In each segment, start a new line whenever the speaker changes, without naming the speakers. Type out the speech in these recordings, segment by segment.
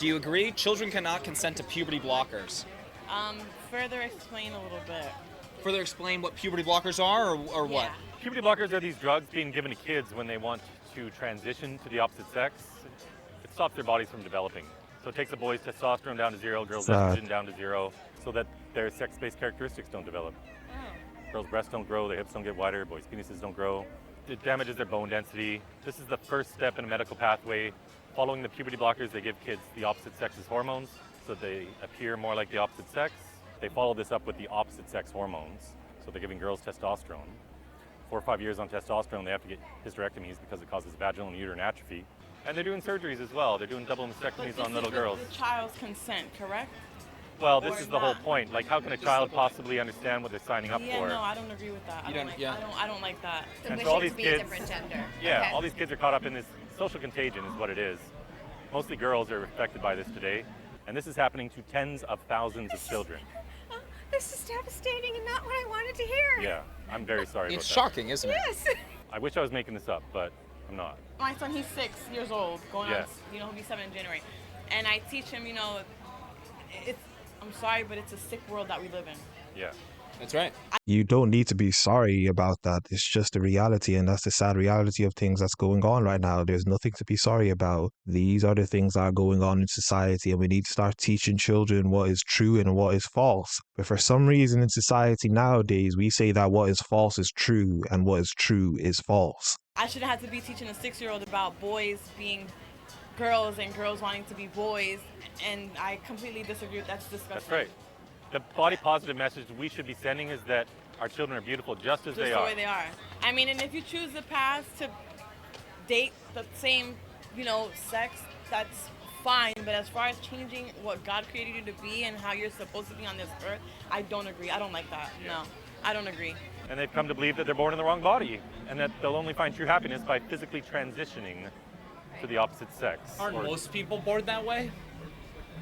Do you agree children cannot consent to puberty blockers?
Further explain a little bit.
Further explain what puberty blockers are or what?
Yeah.
Puberty blockers are these drugs being given to kids when they want to transition to the opposite sex. It stops their bodies from developing. So it takes a boy's testosterone down to zero, girls' estrogen down to zero, so that their sex-based characteristics don't develop.
Oh.
Girls' breasts don't grow, their hips don't get wider, boys' penises don't grow. It damages their bone density. This is the first step in a medical pathway. Following the puberty blockers, they give kids the opposite sex's hormones so they appear more like the opposite sex. They follow this up with the opposite sex hormones. So they're giving girls testosterone. 4 or 5 years on testosterone, they have to get hysterectomies because it causes vaginal and uterine atrophy. And they're doing surgeries as well. They're doing double mastectomies on little girls.
The child's consent, correct?
Well, this
Or
is the whole
not.
point. Like, how can a child possibly understand what they're signing up
Yeah,
for?
no, I don't agree with that.
You don't- yeah.
I don't like that.
So
And so all
wishing
these
to be a
kids-
different gender.
Yeah,
Okay.
all these kids are caught up in this social contagion is what it is. Mostly girls are affected by this today. And this is happening to tens of thousands of children.
This is devastating and not what I wanted to hear.
Yeah, I'm very sorry
It's
about
shocking, isn't it?
Yes.
that. I wish I was making this up, but I'm not.
My son, he's 6 years old, going
Yeah.
on, he'll be 7 in January. And I teach him, I'm sorry, but it's a sick world that we live in.
Yeah.
That's right.
You don't need to be sorry about that. It's just the reality, and that's the sad reality of things that's going on right now. There's nothing to be sorry about. These are the things that are going on in society, and we need to start teaching children what is true and what is false. But for some reason in society nowadays, we say that what is false is true, and what is true is false.
I shouldn't have to be teaching a 6-year-old about boys being girls and girls wanting to be boys, and I completely disagree. That's disgusting.
That's right. The body positive message we should be sending is that our children are beautiful just as
Just
they
the
are.
way they are. I mean, and if you choose the path to date the same, sex, that's fine. But as far as changing what God created you to be and how you're supposed to be on this earth, I don't agree. I don't like that.
Yeah.
No, I don't agree.
And they've come to believe that they're born in the wrong body and that they'll only find true happiness by physically transitioning to the opposite sex.
Aren't
Or-
most people born that way?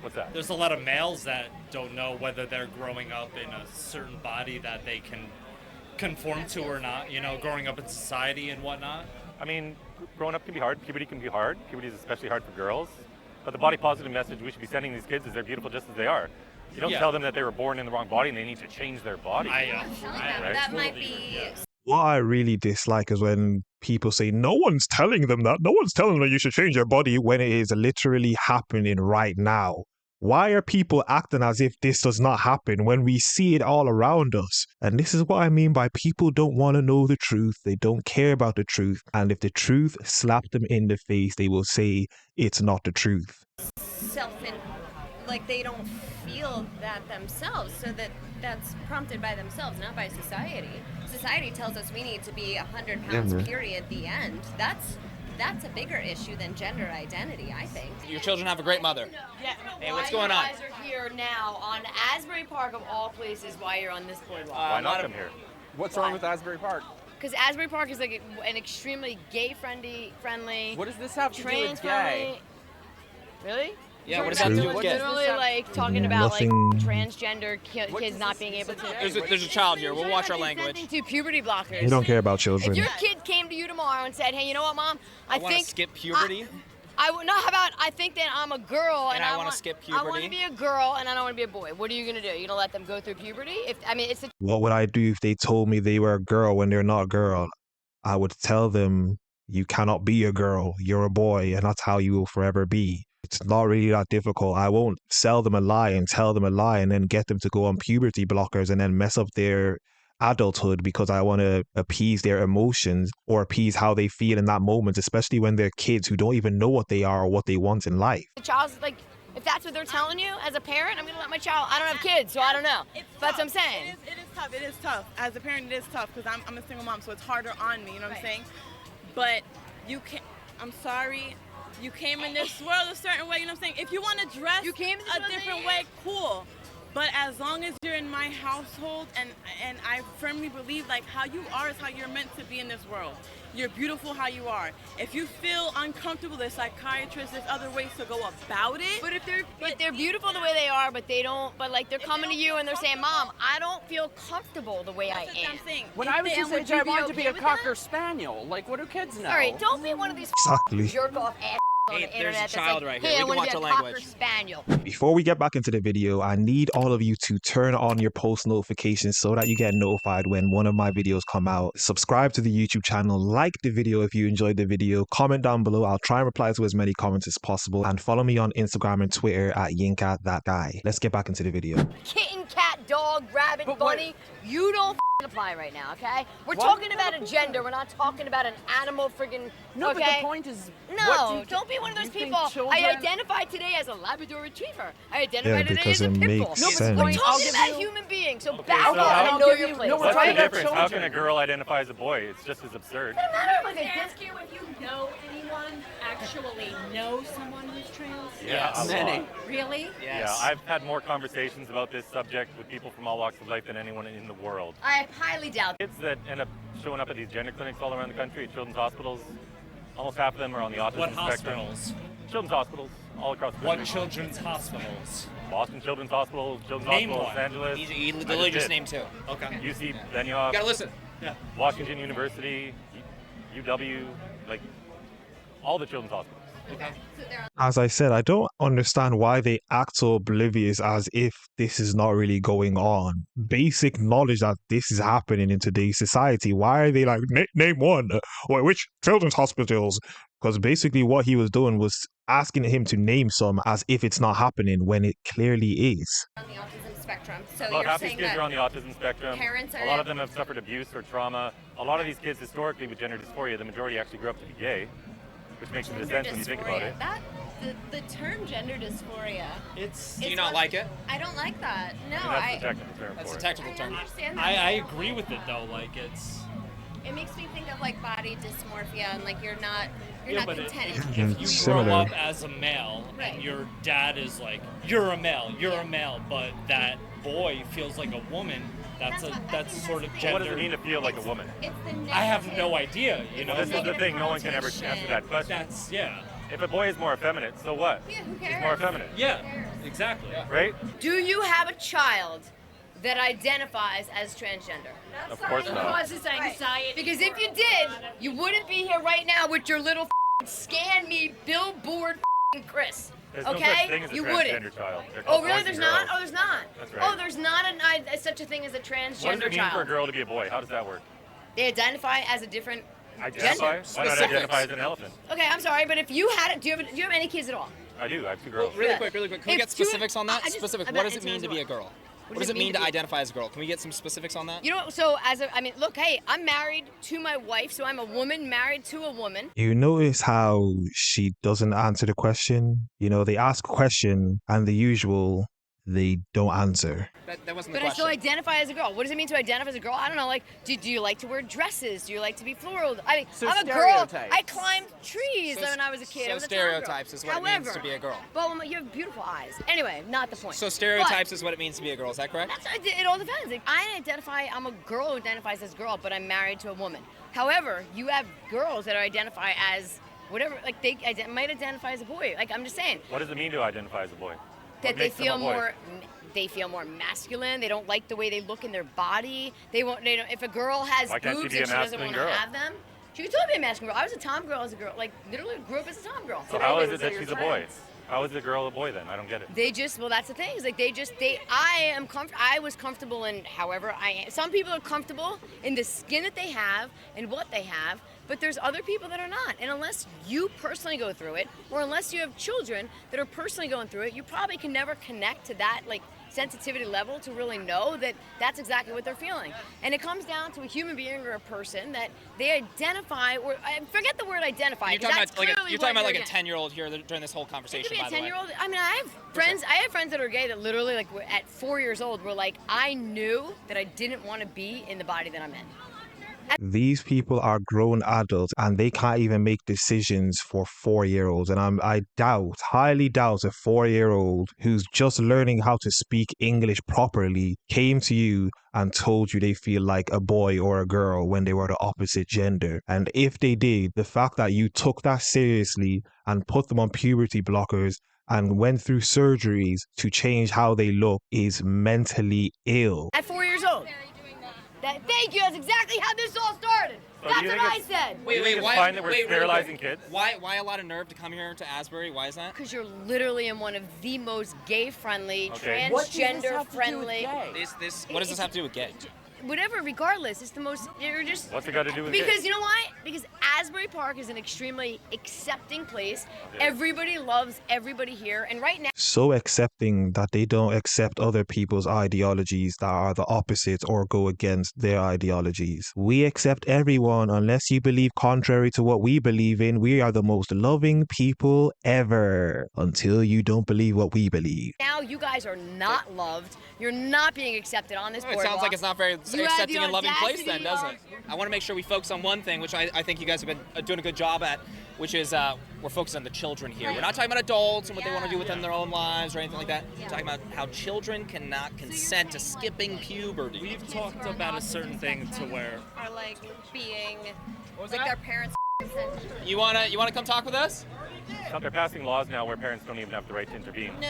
What's that?
There's a lot of males that don't know whether they're growing up in a certain body that they can conform to or not, growing up in society and whatnot.
I mean, growing up can be hard. Puberty can be hard. Puberty is especially hard for girls. But the body positive message we should be sending these kids is they're beautiful just as they are. You don't
Yeah.
tell them that they were born in the wrong body and they need to change their body.
Telling them
Right.
that might
Totally agree,
be
yeah.
What I really dislike is when people say, no one's telling them that. No one's telling them you should change your body when it is literally happening right now. Why are people acting as if this does not happen when we see it all around us? And this is what I mean by people don't want to know the truth. They don't care about the truth. And if the truth slapped them in the face, they will say it's not the truth.
like they don't feel that themselves, so that's prompted by themselves, not by society. Society tells us we need to be 100 pounds, period, the end. That's a bigger issue than gender identity, I think.
Your children have a great mother.
Yeah.
Hey, what's going on?
You guys are here now on Asbury Park of all places. Why you're on this boardwalk?
Why not come here?
What's wrong with Asbury Park?
Because Asbury Park is like an extremely gay-friendly.
What does this have to do with
Trans-friendly.
gay?
Really?
Yeah, what does that do with
What
kids?
does this
Literally,
have-
like talking about like
Nothing.
transgender
What
kids
does
not
this-
being able to.
There's a child here. We'll watch our
Consenting
language.
to puberty blockers.
We don't care about
If
children.
your kid came to you tomorrow and said, "Hey, you know what, Mom?
I want to
think
skip puberty.
I would not. How about I think that I'm a girl
And I wanna skip
I want
puberty?
to be a girl and I don't want to be a boy. What are you gonna do? You gonna let them go through puberty? It's a
What would I do if they told me they were a girl when they're not a girl? I would tell them, you cannot be a girl. You're a boy, and that's how you will forever be. It's not really that difficult. I won't sell them a lie and tell them a lie and then get them to go on puberty blockers and then mess up their adulthood because I want to appease their emotions or appease how they feel in that moment, especially when they're kids who don't even know what they are or what they want in life.
the child's like. If that's what they're telling you as a parent, I'm gonna let my child. I don't have kids, so I don't know. That's what I'm saying.
It is tough. It is tough. As a parent, it is tough because I'm a single mom, so it's harder on me. You know what I'm saying? But you can. I'm sorry. You came in this world a certain way. You know what I'm saying? If you want to dress
You came in this
a
world
different
a-
way, cool. But as long as you're in my household, and I firmly believe like how you are is how you're meant to be in this world. You're beautiful how you are. If you feel uncomfortable, there's psychiatrists, there's other ways to go about it.
But if they're beautiful the way they are, but they don't, but like they're coming to you and they're saying, "Mom, I don't feel comfortable the way I
That's what
am."
I'm saying.
When
If
I was
they-
this age, I wanted to be a cocker spaniel. Like, what do kids know?
All right, don't be one of these
Exactly.
jerk off ass on the
Hey, there's a
internet that's
child
like,
right here.
hey,
We
I
can
want
watch
to be
our
a Cocker
language.
Spaniel.
Before we get back into the video, I need all of you to turn on your post notifications so that you get notified when one of my videos come out. Subscribe to the YouTube channel, like the video if you enjoyed the video, comment down below. I'll try and reply to as many comments as possible, and follow me on Instagram and Twitter at YinkaThatGuy. Let's get back into the video.
Kitten, cat, dog, rabbit, bunny, you don't apply right now, okay? We're talking about a gender. We're not talking about an animal friggin',
No,
okay?
but the point is...
No, don't be one of those
you think
people.
children-
I identify today as a Labrador Retriever. I identify
Yeah,
today
because
as a
it
pit bull.
makes
We're
sense.
talking about human beings, so back
so
up
how-
and know your place.
No, we're
What's
talking
the
about
difference? How can
children.
a girl identify as a boy? It's just as absurd.
Doesn't matter, like,
Can I ask you if you know anyone, actually know someone who's trans?
Yeah, a
Many.
lot.
Really?
Yeah, I've had more conversations about this subject with people from all walks of life than anyone in the world.
I highly doubt.
Kids that end up showing up at these gender clinics all around the country, at children's hospitals, almost half of them are on the autism
What
spectrum.
hospitals?
Children's hospitals all across the
What
country.
children's hospitals?
Boston Children's Hospital, Children's
Name
Hospital,
one.
Los Angeles.
He
I
literally just
did.
named two.
Okay.
UC Benioff,
You gotta listen.
Yeah.
Washington University, UW, like all the children's hospitals.
As I said, I don't understand why they act so oblivious as if this is not really going on. Basic knowledge that this is happening in today's society. Why are they like, name one? Or which children's hospitals? Because basically what he was doing was asking him to name some as if it's not happening when it clearly is.
On the autism spectrum. So
About
you're
half these
saying
kids
that
are on the autism spectrum.
parents are-
A lot of them have suffered abuse or trauma. A lot of these kids historically with gender dysphoria, the majority actually grew up to be gay, which makes
gender
sense when you think about
dysphoria.
it.
That the term gender dysphoria.
It's.
Do you
it's
not
what-
like it?
I don't like that. No,
And that's
I.
the technical term
That's
for
a
it.
technical
I
term.
understand that.
I agree with it though. Like it's.
It makes me think of like body dysmorphia and like you're not
Yeah,
not
but
content.
if you
Similar.
grow up as a male
Right.
and your dad is like, you're a male, but that boy feels like a woman, that's sort of gender.
What does it mean to feel like a woman?
It's the negative.
I have no idea. You know,
Well, this is the
negative
thing, no one can ever answer
connotation.
that question.
that's yeah,
If a boy is more effeminate, so what?
Yeah, who
He's
cares?
more effeminate,
yeah, exactly.
right?
Do you have a child that identifies as transgender?
Of course not.
Causes anxiety.
Because if you did, you wouldn't be here right now with your little scan me billboard Chris.
There's no
Okay?
such thing as a
You
transgender
wouldn't.
child. They're
Oh
called
really?
boys
There's
and
not?
girls.
Oh, there's not.
That's right.
Oh, there's not such a thing as a transgender
What does it mean
child.
for a girl to be a boy? How does that work?
They identify as a different
Identify?
gender.
Why not
Specifics.
identify as an elephant?
Okay, I'm sorry, but if you had it, do you have any kids at all?
I do. I have two
Well,
girls.
really
Yeah.
quick. Can we
If
get
two-
specifics on that?
I just-
Specifics.
I'm
What
not
does it mean to
answering
be a
as
girl? What does it mean to identify as a girl? Can we get some specifics on that?
You know, so look, hey, I'm married to my wife, so I'm a woman married to a woman.
You notice how she doesn't answer the question? You know, they ask a question and the usual, they don't answer.
That wasn't the
But I
question.
still identify as a girl. What does it mean to identify as a girl? I don't know. Like, do you like to wear dresses? Do you like to be floral? I mean,
So
I'm a girl.
stereotypes.
I climbed trees
So-
when I was a kid.
so
I was a town girl.
stereotypes is what it means to be a girl.
Well, you have beautiful eyes. Anyway, not the point.
So stereotypes is what it means to be a girl. Is that correct?
It all depends. Like, I'm a girl who identifies as a girl, but I'm married to a woman. However, you have girls that identify as whatever, like they might identify as a boy. Like, I'm just saying
What does it mean to identify as a boy?
that
What
they
makes them
feel
a boy?
more. They feel more masculine. They don't like the way they look in their body. They won't. They don't. If a girl has
Why can't she
boobs
be a
and she doesn't
masculine
want to
girl?
have them, she could totally be a masculine girl. I was a tom girl as a girl. Like literally grew up as a tom girl.
So how is it that she's a boy? How is a girl a boy then? I don't get it.
They just, well, that's the thing. Is like I was comfortable in however I am. Some people are comfortable in the skin that they have and what they have, but there's other people that are not. And unless you personally go through it, or unless you have children that are personally going through it, you probably can never connect to that like sensitivity level to really know that that's exactly what they're feeling. And it comes down to a human being or a person that they identify, or I forget the word identify.
You're
'cause
talking
that's
about like
clearly
you're talking
what
about like a
you're
10-year-old here during this whole
It
conversation.
could be a
By the way.
10-year-old. I mean, I have friends that are gay that literally, like, at 4 years old, were like, I knew that I didn't want to be in the body that I'm in.
These people are grown adults and they can't even make decisions for 4-year-olds. And I highly doubt a 4-year-old who's just learning how to speak English properly came to you and told you they feel like a boy or a girl when they were the opposite gender. And if they did, the fact that you took that seriously and put them on puberty blockers and went through surgeries to change how they look is mentally ill.
At 4 years old. Thank you. That's exactly how this all started.
So
That's
do you
what
think
I
it's-
said.
Do you think it's fine that we're sterilizing kids?
Why a lot of nerve to come here to Asbury? Why is that?
Because you're literally in one of the most gay-friendly,
Okay.
transgender-friendly.
What does this have to do with gay?
Whatever, regardless, it's the most. You're just.
What's it got to do with
Because
gay?
you know why? Because Asbury Park is an extremely accepting place.
Okay.
Everybody loves everybody here, and right now.
So accepting that they don't accept other people's ideologies that are the opposite or go against their ideologies. We accept everyone unless you believe contrary to what we believe in. We are the most loving people ever until you don't believe what we believe.
Now you guys are not loved. You're not being accepted on this
It
boardwalk.
sounds like it's not very
You have
accepting
the
and loving place then,
audacity
doesn't it? I want to make sure we focus on one thing, which I think you guys have been doing a good job at, which is we're focused on the children here. We're not talking about adults and what they want to do within their own lives or anything like that. We're talking about how children cannot consent to skipping puberty.
We've talked about a certain thing to where
Are like being like their parents.
You wanna come talk with us?
They're passing laws now where parents don't even have the right to intervene.
No.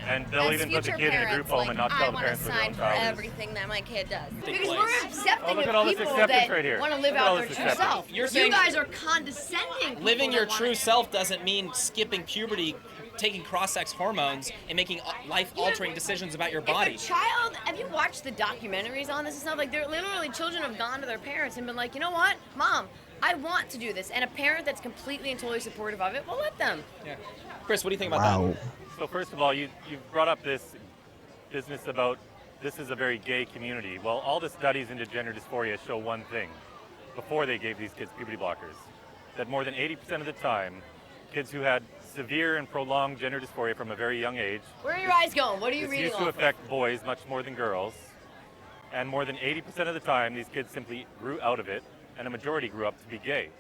And they'll
As
even put the
future
kid in a group
parents,
home and not
I
tell the
want
parents
to
where their
sign
own
for
child is.
everything that my kid does.
Because we're accepting
Oh, look at all
of
this
people
acceptance
that
right here.
want to
Look
live
at all
out their
this
true
acceptance.
self.
You're
You
saying
guys are condescending. people
Living your
that
true
wanna-
self doesn't mean skipping puberty, taking cross-sex hormones, and making life-altering decisions about your body.
If a child, have you watched the documentaries on this and stuff? Like, they're literally, children have gone to their parents and been like, you know what, Mom, I want to do this. And a parent that's completely and totally supportive of it, well, let them.
Yeah. Chris, what do you think about that?
So first of all, you've brought up this business about this is a very gay community. Well, all the studies into gender dysphoria show one thing before they gave these kids puberty blockers, that more than 80% of the time, kids who had severe and prolonged gender dysphoria from a very young age.
Where are your eyes going? What are you
This
reading
used
off
to
of?
affect boys much more than girls. And more than 80% of the time, these kids simply grew out of it, and a majority grew up to be gay.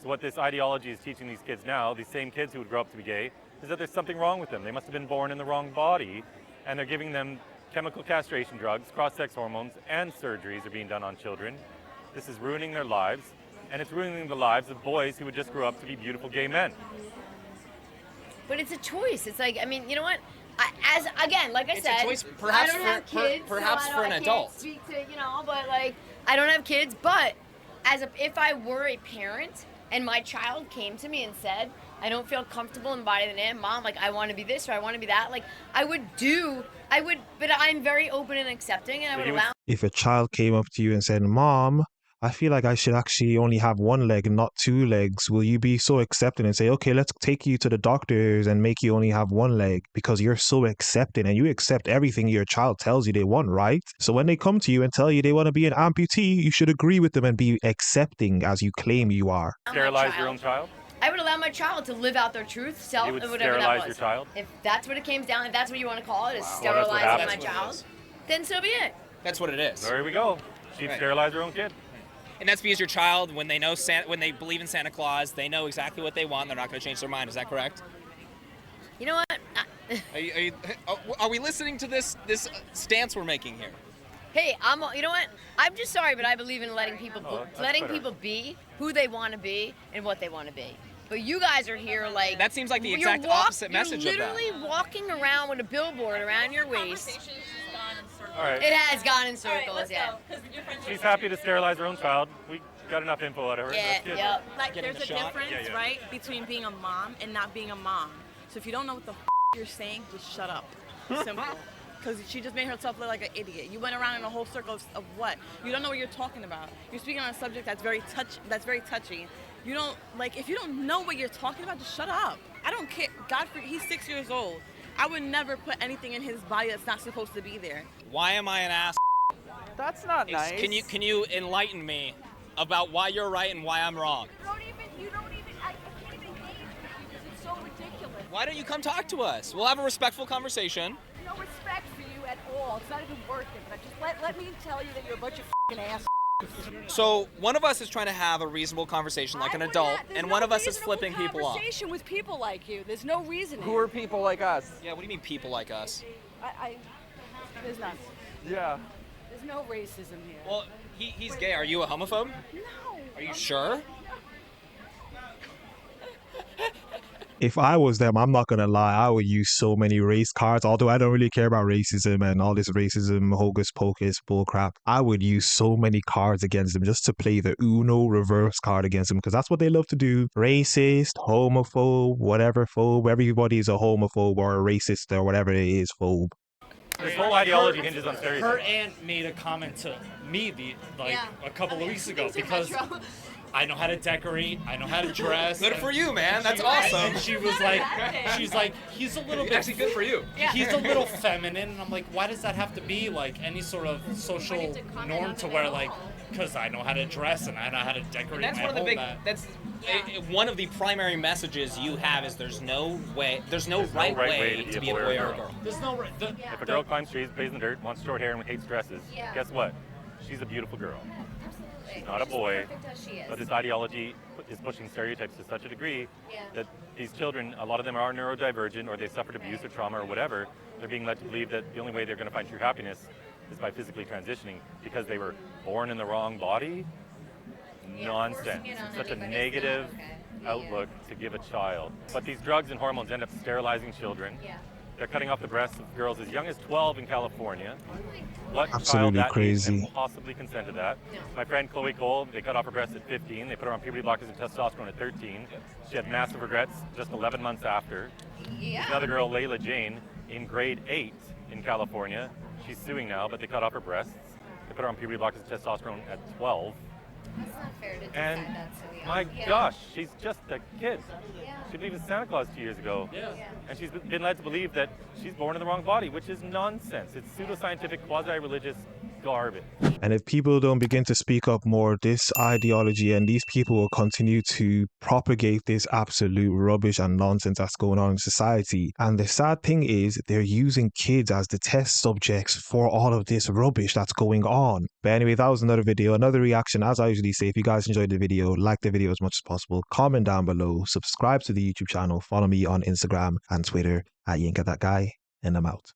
So what this ideology is teaching these kids now, these same kids who would grow up to be gay, is that there's something wrong with them. They must have been born in the wrong body, and they're giving them chemical castration drugs, cross-sex hormones, and surgeries are being done on children. This is ruining their lives, and it's ruining the lives of boys who would just grow up to be beautiful gay men.
But it's a choice. It's like, I mean, you know what? Like I
It's
said,
a choice, perhaps
I don't
for-
have kids,
perhaps
so
for an
I can't
adult.
speak to, but like, I don't have kids, but if I were a parent and my child came to me and said, I don't feel comfortable embodying the name, Mom, like, I want to be this or I want to be that, like, but I'm very open and accepting, and I would allow.
If a child came up to you and said, Mom, I feel like I should actually only have one leg and not two legs, will you be so accepting and say, okay, let's take you to the doctors and make you only have one leg because you're so accepting and you accept everything your child tells you they want, right? So when they come to you and tell you they want to be an amputee, you should agree with them and be accepting as you claim you are.
Sterilize your own child?
I would allow my child to live out their truth, self,
You would
and whatever that
sterilize
was.
your child?
If that's what it came down, if that's what you want to call it, is
Well, that's what
sterilizing my
happens.
child, then so be it.
That's what it is.
There we go. She'd
Right.
sterilize her own kid.
And that's because your child, when they know when they believe in Santa Claus, they know exactly what they want. They're not going to change their mind. Is that correct?
You know what?
Are we listening to this stance we're making here?
Hey, you know what? I'm just sorry, but I believe in letting people
that's better.
people be who they want to be and what they want to be. But you guys are here like
That seems like the
you're
exact opposite message
You're
of that.
literally walking around with a billboard around your waist.
All right.
It has gone in circles, yeah.
She's happy to sterilize her own child. We got enough info out of her. That's good.
Like,
Getting
there's
the
a
shot?
difference,
Yeah, yeah.
right, between being a mom and not being a mom. So if you don't know what the you're saying, just shut up. Simple. Because she just made herself look like an idiot. You went around in a whole circle of what? You don't know what you're talking about. You're speaking on a subject that's very touchy. You don't, like, if you don't know what you're talking about, just shut up. I don't care. He's 6 years old. I would never put anything in his body that's not supposed to be there.
Why am I an ass?
That's not nice.
Can you enlighten me about why you're right and why I'm wrong?
I can't even name it because it's so ridiculous.
Why don't you come talk to us? We'll have a respectful conversation.
No respect for you at all. It's not even worth it. But just let me tell you that you're a bunch of f***ing ass.
So one of us is trying to have a reasonable conversation like an adult, and one of us is flipping people off.
Conversation with people like you. There's no reason.
Who are people like us?
Yeah, what do you mean people like us?
There's none.
Yeah.
There's no racism here.
Well, he's gay. Are you a homophobe?
No.
Are you sure?
If I was them, I'm not gonna lie, I would use so many race cards. Although I don't really care about racism and all this racism, hocus pocus, bull crap. I would use so many cards against them just to play the Uno reverse card against them because that's what they love to do. Racist, homophobe, whatever phobe. Everybody's a homophobe or a racist or whatever it is phobe.
This whole ideology hinges on stereotypes.
Her aunt made a comment to me a couple of weeks ago because I know how to decorate, I know how to dress.
Good for you, man. That's awesome.
And she was like, he's a little bit
actually good for you.
He's a little feminine, and I'm like, why does that have to be like any sort of social norm to where like, because I know how to dress and I know how to decorate.
And that's one of the big. That's one of the primary messages you have is there's no right way to be a boy or a girl.
There's no right.
If a girl climbs trees, plays in the dirt, wants short hair, and hates dresses, guess what? She's a beautiful girl. She's not a boy. But this ideology is pushing stereotypes to such a degree that these children, a lot of them are neurodivergent or they suffered abuse or trauma or whatever. They're being led to believe that the only way they're going to find true happiness is by physically transitioning because they were born in the wrong body. Nonsense. It's such a negative outlook to give a child. But these drugs and hormones end up sterilizing children. They're cutting off the breasts of girls as young as 12 in California. What
Absolutely
child that
crazy.
age can possibly consent to that? My friend Chloe Cole, they cut off her breasts at 15. They put her on puberty blockers and testosterone at 13. She had massive regrets just 11 months after. Another girl, Layla Jane, in grade 8 in California. She's suing now, but they cut off her breasts. They put her on puberty blockers and testosterone at 12.
That's not fair to decide
And
that so young.
my gosh, she's just a kid. She believed in Santa Claus 2 years ago. And she's been led to believe that she's born in the wrong body, which is nonsense. It's pseudoscientific, quasi-religious garbage.
And if people don't begin to speak up more, this ideology and these people will continue to propagate this absolute rubbish and nonsense that's going on in society. And the sad thing is, they're using kids as the test subjects for all of this rubbish that's going on. But anyway, that was another video, another reaction. As I usually say, if you guys enjoyed the video, like the video as much as possible, comment down below, subscribe to the YouTube channel, follow me on Instagram and Twitter at YinkaThatGuy, and I'm out.